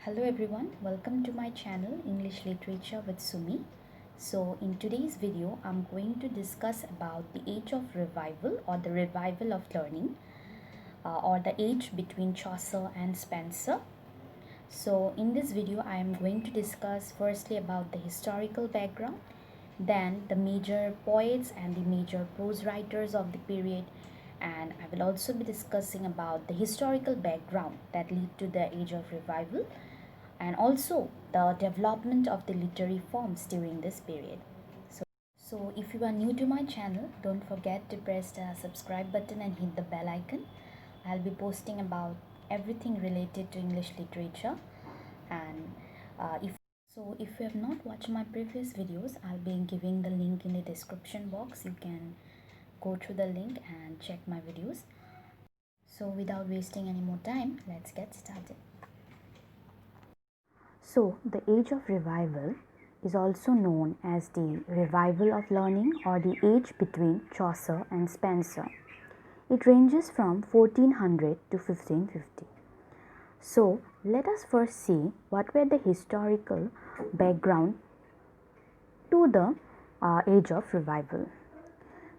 Hello everyone, welcome to my channel English Literature with Sumi. So in today's video I'm going to discuss about the age of revival or the revival of learning or the age between Chaucer and Spencer. So in this video I am going to discuss firstly about the historical background, then the major poets and the major prose writers of the period, and I will also be discussing about the historical background that lead to the age of revival and also the development of the literary forms during this period. So if you are new to my channel, don't forget to press the subscribe button and hit the bell icon. I'll be posting about everything related to English literature, and if you have not watched my previous videos, I'll be giving the link in the description box. You can go through the link and check my videos. So without wasting any more time, let's get started. So, the age of revival is also known as the revival of learning or the age between Chaucer and Spencer. It ranges from 1400 to 1550. So, let us first see what were the historical background to the age of revival.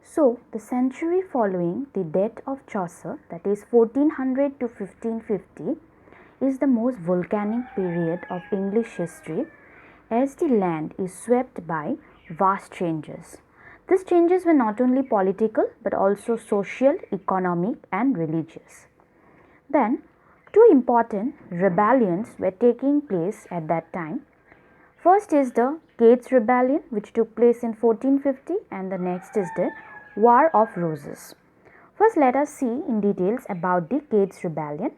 So, the century following the death of Chaucer, that is 1400 to 1550, is the most volcanic period of English history as the land is swept by vast changes. These changes were not only political but also social, economic and religious. Then, two important rebellions were taking place at that time. First is the Gates Rebellion, which took place in 1450, and the next is the War of Roses. First, let us see in details about the Gates Rebellion.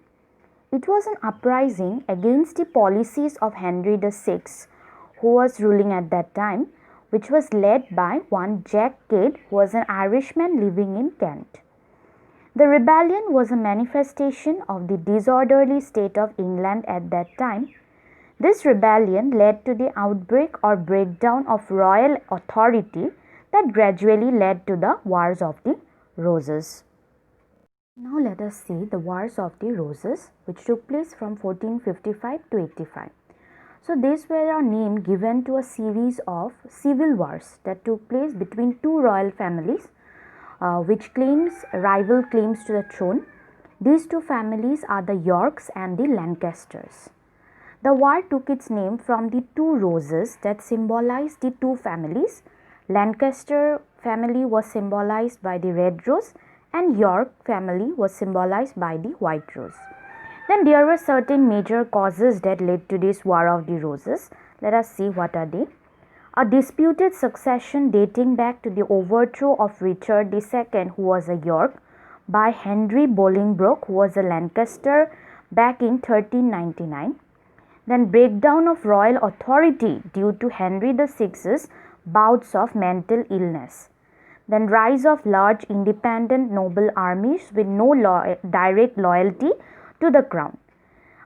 It was an uprising against the policies of Henry VI, who was ruling at that time, which was led by one Jack Cade, who was an Irishman living in Kent. The rebellion was a manifestation of the disorderly state of England at that time. This rebellion led to the outbreak or breakdown of royal authority that gradually led to the Wars of the Roses. Now let us see the Wars of the Roses, which took place from 1455 to 85. So these were a name given to a series of civil wars that took place between two royal families, which claims rival claims to the throne. These two families are the Yorks and the Lancasters. The war took its name from the two roses that symbolize the two families. Lancaster family was symbolized by the red rose, and York family was symbolized by the white rose. Then there were certain major causes that led to this War of the Roses. Let us see what are they. A disputed succession dating back to the overthrow of Richard II, who was a York, by Henry Bolingbroke, who was a Lancaster, back in 1399. Then breakdown of royal authority due to Henry VI's bouts of mental illness. Then rise of large independent noble armies with no direct loyalty to the crown.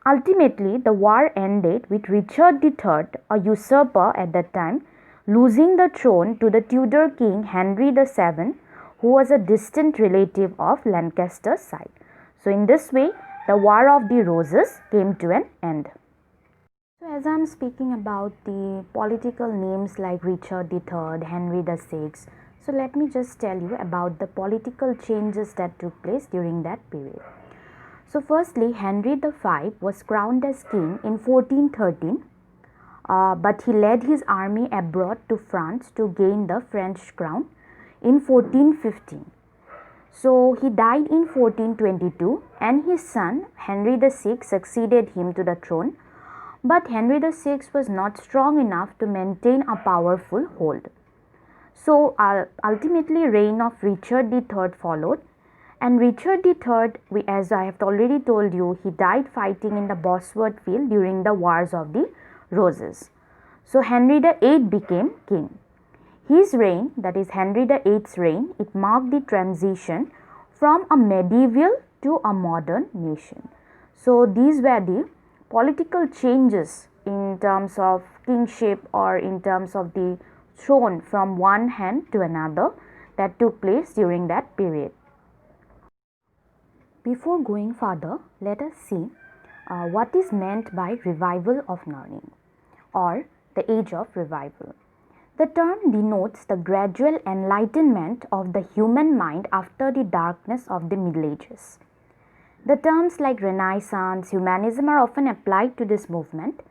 Ultimately, the war ended with Richard III, a usurper at that time, losing the throne to the Tudor king Henry VII, who was a distant relative of Lancaster's side. So in this way, the War of the Roses came to an end. So as I am speaking about the political names like Richard III, Henry VI, so let me just tell you about the political changes that took place during that period. So firstly, Henry V was crowned as king in 1413, but he led his army abroad to France to gain the French crown in 1415. So he died in 1422 and his son Henry VI succeeded him to the throne, but Henry VI was not strong enough to maintain a powerful hold. So ultimately reign of Richard III followed, and Richard III, as I have already told you, he died fighting in the Bosworth Field during the Wars of the Roses. So Henry VIII became king. His reign, that is Henry VIII's reign, it marked the transition from a medieval to a modern nation. So these were the political changes in terms of kingship or in terms of the throne from one hand to another that took place during that period. Before going further, let us see what is meant by revival of learning or the age of revival. The term denotes the gradual enlightenment of the human mind after the darkness of the Middle Ages. The terms like Renaissance, Humanism are often applied to this movement,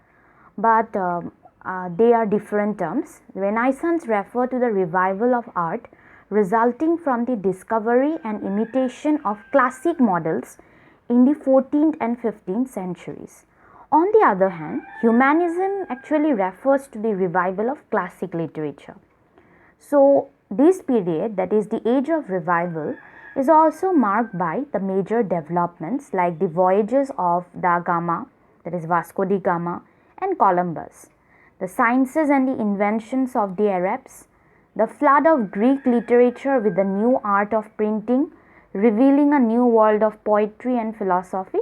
but they are different terms. Renaissance refer to the revival of art resulting from the discovery and imitation of classic models in the 14th and 15th centuries. On the other hand, humanism actually refers to the revival of classic literature. So, this period, that is the age of revival, is also marked by the major developments like the voyages of da Gama, that is Vasco da Gama, and Columbus, the sciences and the inventions of the Arabs, the flood of Greek literature with the new art of printing, revealing a new world of poetry and philosophy,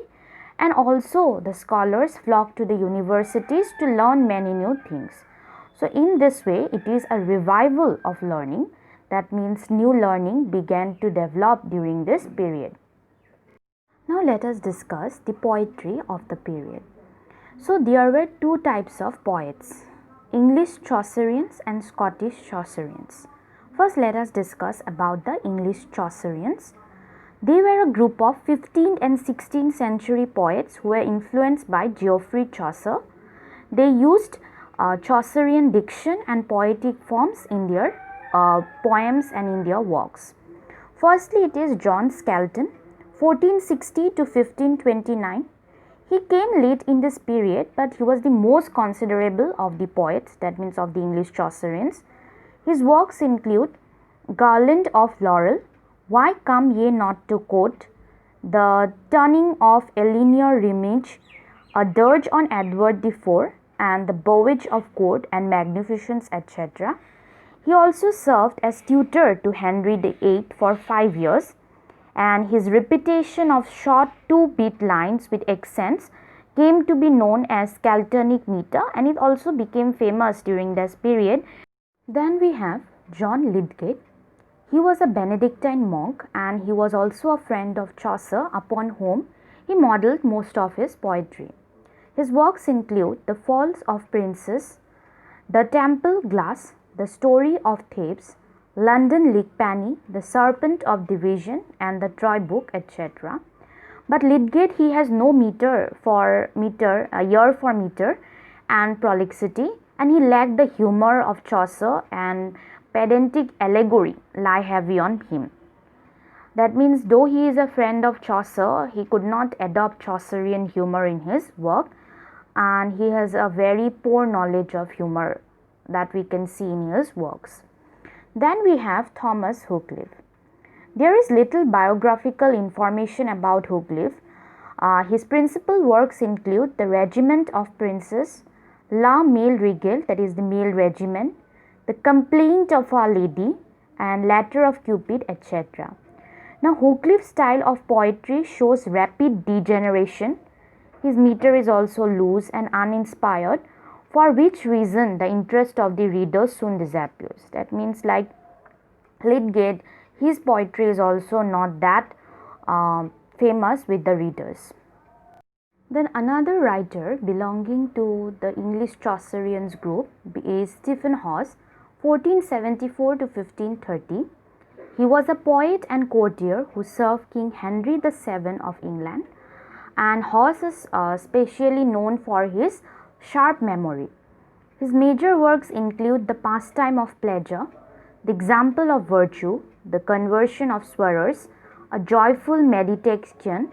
and also the scholars flocked to the universities to learn many new things. So, in this way, it is a revival of learning. That means new learning began to develop during this period. Now, let us discuss the poetry of the period. So, there were two types of poets, English Chaucerians and Scottish Chaucerians. First, let us discuss about the English Chaucerians. They were a group of 15th and 16th century poets who were influenced by Geoffrey Chaucer. They used Chaucerian diction and poetic forms in their poems and in their works. Firstly, it is John Skelton, 1460 to 1529. He came late in this period, but he was the most considerable of the poets, that means of the English Chaucerians. His works include Garland of Laurel, Why Come Ye Not to Court, The Turning of Eleanor Remage, A Dirge on Edward IV, and The Bowage of Court and Magnificence, etc. He also served as tutor to Henry VIII for 5 years, and his reputation of short 2-beat lines with accents came to be known as Skeltonic meter, and it also became famous during this period. Then we have John Lydgate. He was a Benedictine monk and he was also a friend of Chaucer, upon whom he modelled most of his poetry. His works include The Falls of Princes, The Temple Glass, The Story of Thebes, London Lyckpenny, The Serpent of Division, and The Troy Book, etc. But Lydgate, he has no year for meter and prolixity, and he lacked the humour of Chaucer, and pedantic allegory lie heavy on him. That means though he is a friend of Chaucer, he could not adopt Chaucerian humour in his work, and he has a very poor knowledge of humour that we can see in his works. Then we have Thomas Wycliffe. There is little biographical information about Wycliffe. His principal works include The Regiment of Princes, La Male Regale, that is the Male Regiment, The Complaint of Our Lady, and Letter of Cupid, etc. Now, Wycliffe's style of poetry shows rapid degeneration. His meter is also loose and uninspired, for which reason the interest of the reader soon disappears. That means, like Lydgate, his poetry is also not that famous with the readers. Then another writer belonging to the English Chaucerians group is Stephen Hawes, 1474 to 1530. He was a poet and courtier who served King Henry VII of England, and Hawes is specially known for his sharp memory. His major works include The Pastime of Pleasure, The Example of Virtue, The Conversion of Swearers, A Joyful Meditation,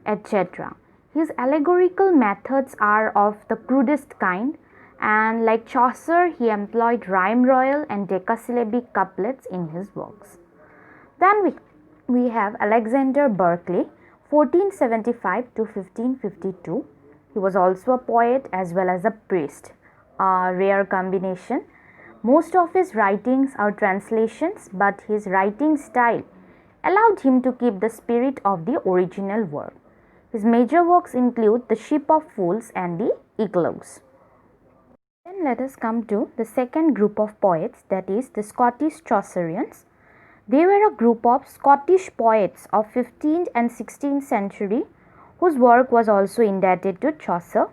etc. His allegorical methods are of the crudest kind, and like Chaucer, he employed rhyme royal and decasyllabic couplets in his works. Then we have Alexander Berkeley, 1475 to 1552. He was also a poet as well as a priest, a rare combination. Most of his writings are translations, but his writing style allowed him to keep the spirit of the original work. His major works include The Ship of Fools and The Eclogues. Then let us come to the second group of poets, that is the Scottish Chaucerians. They were a group of Scottish poets of 15th and 16th century whose work was also indebted to Chaucer,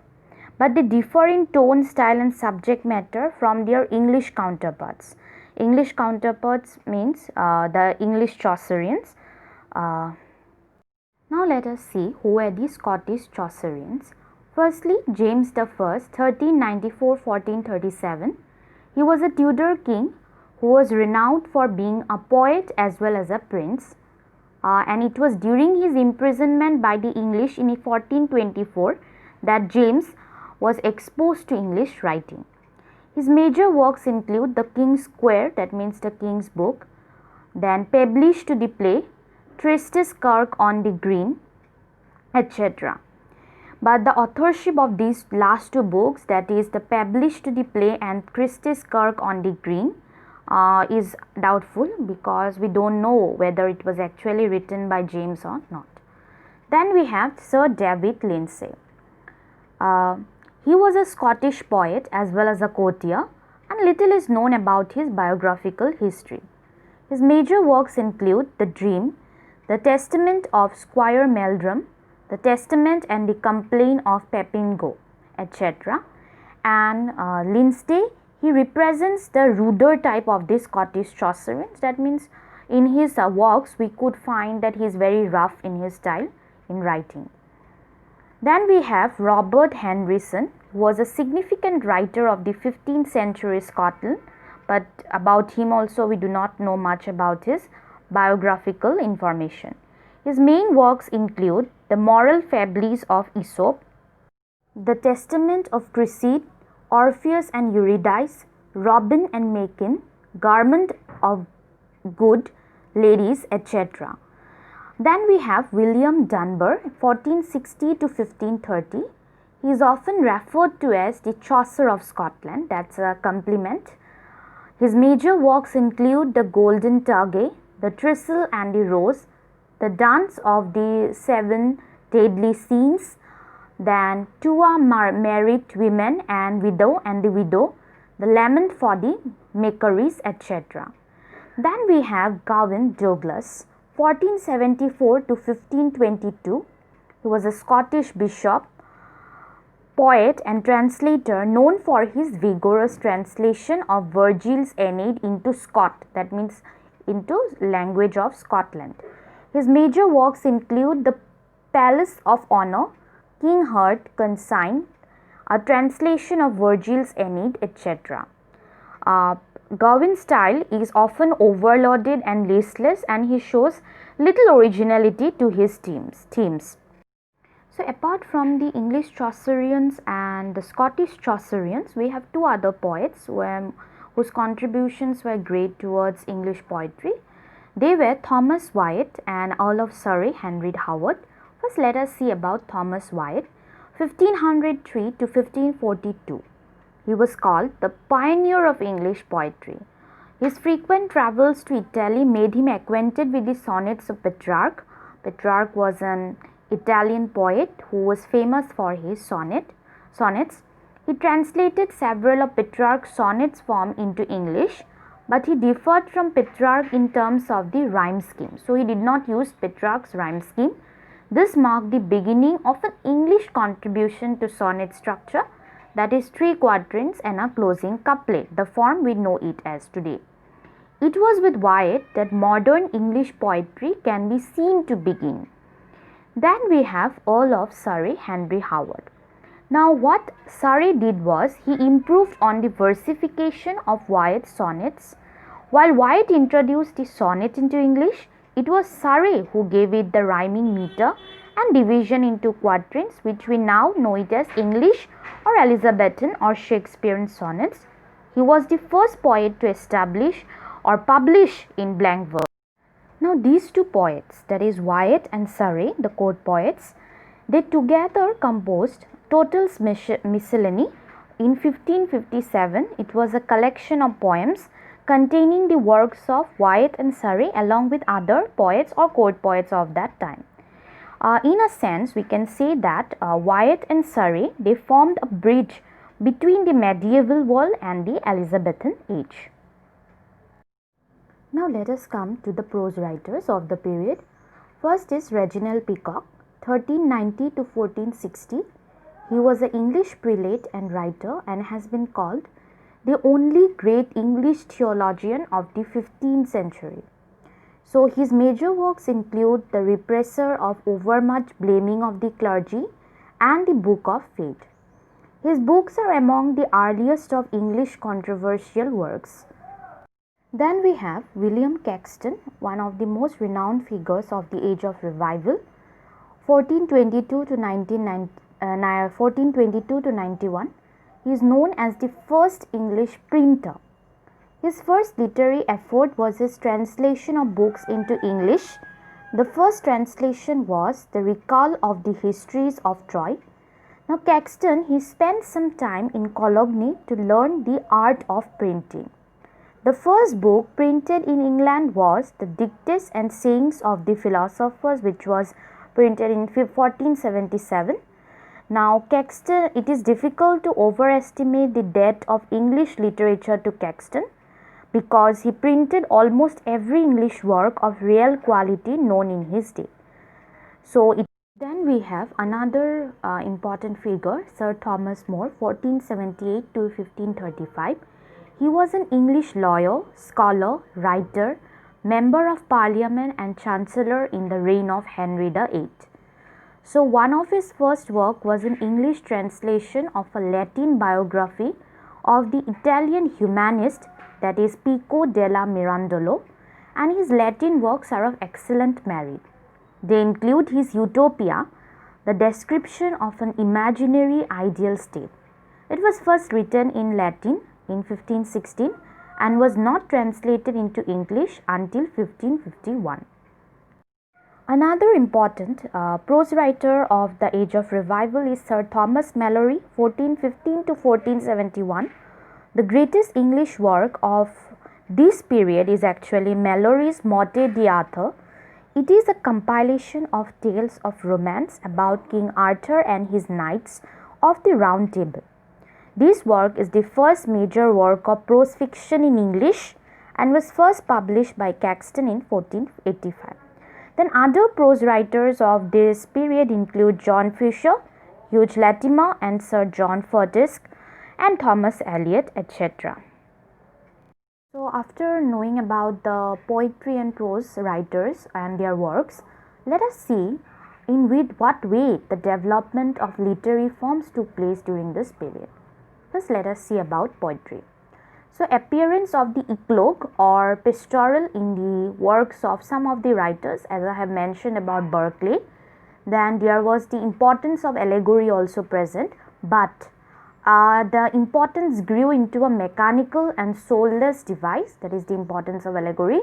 but they differ in tone, style and subject matter from their English counterparts. English counterparts means the English Chaucerians. Now let us see who were the Scottish Chaucerians. Firstly, James I, 1394-1437. He was a Tudor king who was renowned for being a poet as well as a prince. And it was during his imprisonment by the English in 1424 that James was exposed to English writing. His major works include The King's Square, that means the King's Book, then published to the play Tristis Kirk on the Green, etc. But the authorship of these last two books, that is the published to the play and Tristis Kirk on the Green, is doubtful because we don't know whether it was actually written by James or not. Then we have Sir David Lindsay. He was a Scottish poet as well as a courtier, and little is known about his biographical history. His major works include The Dream, The Testament of Squire Meldrum, The Testament and the Complaint of Pepingo, etc. And Lindsay, he represents the ruder type of the Scottish Chaucerians. That means in his works we could find that he is very rough in his style in writing. Then we have Robert Henryson, who was a significant writer of the 15th century Scotland, but about him also we do not know much about his biographical information. His main works include The Moral Fables of Aesop, The Testament of Cressida, Orpheus and Eurydice, Robin and Macin, Garment of Good Ladies, etc. Then we have William Dunbar, 1460 to 1530. He is often referred to as the Chaucer of Scotland. That's a compliment. His major works include The Golden Turgay, The Thistle and the Rose, The Dance of the Seven Deadly Scenes, then Two Married Women and the Widow, The Lament for the Macquaries, etc. Then we have Gavin Douglas, 1474 to 1522. He was a Scottish bishop, poet and translator known for his vigorous translation of Virgil's Aeneid into Scot, that means into language of Scotland. His major works include The Palace of Honour, King Hart Consigned, a translation of Virgil's Aeneid, etc. Gawain's style is often overloaded and listless, and he shows little originality to his themes. So apart from the English Chaucerians and the Scottish Chaucerians, we have two other poets whose contributions were great towards English poetry. They were Thomas Wyatt and Earl of Surrey Henry Howard. First, let us see about Thomas Wyatt, 1503 to 1542. He was called the pioneer of English poetry. His frequent travels to Italy made him acquainted with the sonnets of Petrarch. Petrarch was an Italian poet who was famous for his sonnets. He translated several of Petrarch's sonnets form into English, but he differed from Petrarch in terms of the rhyme scheme. So he did not use Petrarch's rhyme scheme. This marked the beginning of an English contribution to sonnet structure, that is 3 quatrains and a closing couplet, the form we know it as today. It was with Wyatt that modern English poetry can be seen to begin. Then we have Earl of Surrey Henry Howard. Now what Surrey did was he improved on the versification of Wyatt's sonnets. While Wyatt introduced the sonnet into English, it was Surrey who gave it the rhyming meter and division into quatrains, which we now know it as English or Elizabethan or Shakespearean sonnets. He was the first poet to establish or publish in blank verse. Now these two poets, that is Wyatt and Surrey, the court poets, they together composed Total's Miscellany in 1557. It was a collection of poems containing the works of Wyatt and Surrey along with other poets or court poets of that time. In a sense, we can say that Wyatt and Surrey, they formed a bridge between the medieval world and the Elizabethan age. Now let us come to the prose writers of the period. First is Reginald Peacock, 1390 to 1460. He was an English prelate and writer and has been called the only great English theologian of the 15th century. So his major works include The Represser of Overmuch Blaming of the Clergy and the Book of Faith. His books are among the earliest of English controversial works. Then we have William Caxton, one of the most renowned figures of the Age of Revival, 1422 to 91. He is known as the first English printer. His first literary effort was his translation of books into English. The first translation was The Recall of the Histories of Troy. Now Caxton, he spent some time in Cologne to learn the art of printing. The first book printed in England was The Dictes and Sayings of the Philosophers, which was printed in 1477. Now Caxton, it is difficult to overestimate the debt of English literature to Caxton, because he printed almost every English work of real quality known in his day. Then we have another important figure, Sir Thomas More, 1478 to 1535. He was an English lawyer, scholar, writer, member of Parliament and Chancellor in the reign of Henry VIII. So one of his first work was an English translation of a Latin biography of the Italian humanist, that is Pico della Mirandolo, and his Latin works are of excellent merit. They include his Utopia, the description of an imaginary ideal state. It was first written in Latin in 1516 and was not translated into English until 1551. Another important prose writer of the Age of Revival is Sir Thomas Mallory, 1415 to 1471. The greatest English work of this period is actually Mallory's Morte d'Arthur. It is a compilation of tales of romance about King Arthur and his knights of the Round Table. This work is the first major work of prose fiction in English and was first published by Caxton in 1485. Then other prose writers of this period include John Fisher, Hugh Latimer, and Sir John Fortesque, and Thomas Eliot, etc. So after knowing about the poetry and prose writers and their works, let us see in what way the development of literary forms took place during this period. First, let us see about poetry. So appearance of the eclogue or pastoral in the works of some of the writers, as I have mentioned about Berkeley. Then there was the importance of allegory also present, but the importance grew into a mechanical and soulless device, that is the importance of allegory,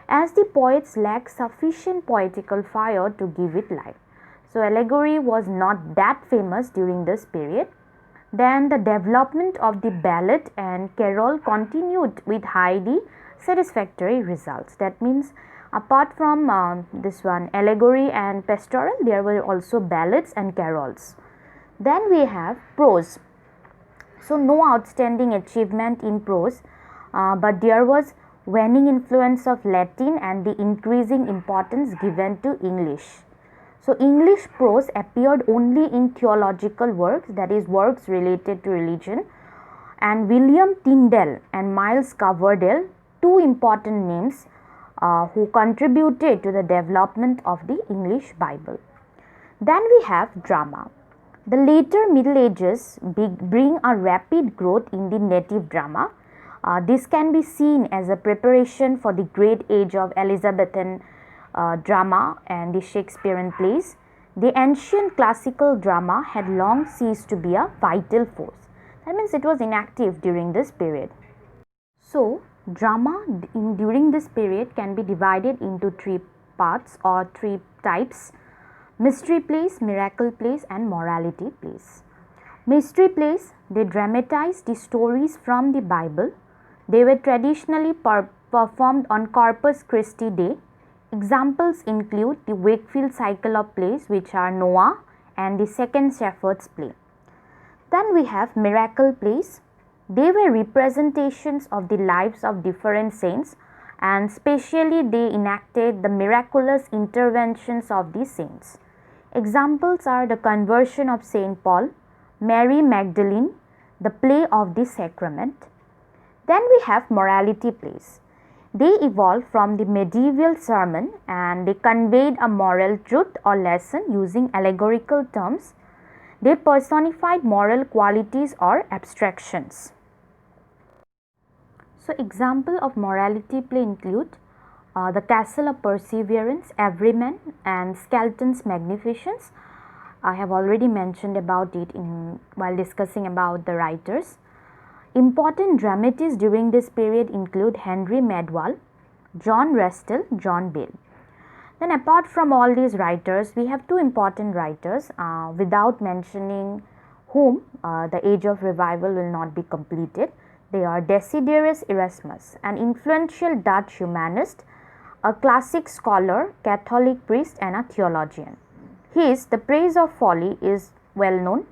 as the poets lacked sufficient poetical fire to give it life. So allegory was not that famous during this period. Then the development of the ballad and carol continued with highly satisfactory results. That means apart from this one allegory and pastoral, there were also ballads and carols. Then we have prose. So no outstanding achievement in prose, but there was waning influence of Latin and the increasing importance given to English. So English prose appeared only in theological works, that is works related to religion, and William Tyndale and Miles Coverdale, two important names who contributed to the development of the English Bible. Then we have drama. The later Middle Ages bring a rapid growth in the native drama. This can be seen as a preparation for the great age of Elizabethan drama and the Shakespearean plays. The ancient classical drama had long ceased to be a vital force. That means it was inactive during this period. So, drama during this period can be divided into three parts or three types: mystery plays, miracle plays, and morality plays. Mystery plays, they dramatize the stories from the Bible. They were traditionally performed on Corpus Christi Day. Examples include the Wakefield cycle of plays, which are Noah and the Second Shepherd's Play. Then we have miracle plays. They were representations of the lives of different saints, and specially they enacted the miraculous interventions of the saints. Examples are the Conversion of St. Paul, Mary Magdalene, the Play of the Sacrament. Then we have morality plays. They evolved from the medieval sermon and they conveyed a moral truth or lesson using allegorical terms. They personified moral qualities or abstractions. So, example of morality play include The Castle of Perseverance, Everyman, and Skelton's Magnificence. I have already mentioned about it while discussing about the writers. Important dramatists during this period include Henry Medwall, John Restell, John Bale. Then apart from all these writers, we have two important writers without mentioning whom the age of revival will not be completed. They are Desiderius Erasmus, an influential Dutch humanist, a classic scholar, Catholic priest and a theologian. His The Praise of Folly is well known,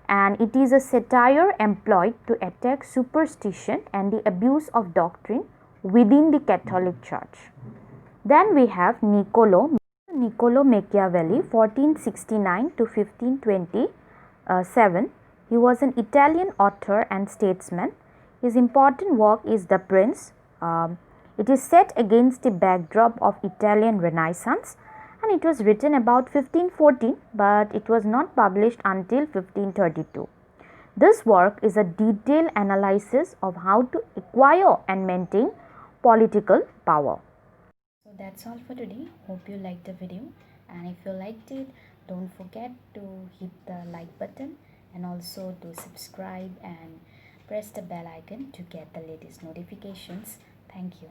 and it is a satire employed to attack superstition and the abuse of doctrine within the Catholic Church. Then we have Niccolo Machiavelli, 1469 to 1527. He was an Italian author and statesman. His important work is The Prince. It is set against the backdrop of Italian Renaissance, and it was written about 1514, but it was not published until 1532. This work is a detailed analysis of how to acquire and maintain political power. So that's all for today. Hope you liked the video, and if you liked it, don't forget to hit the like button and also to subscribe and press the bell icon to get the latest notifications. Thank you.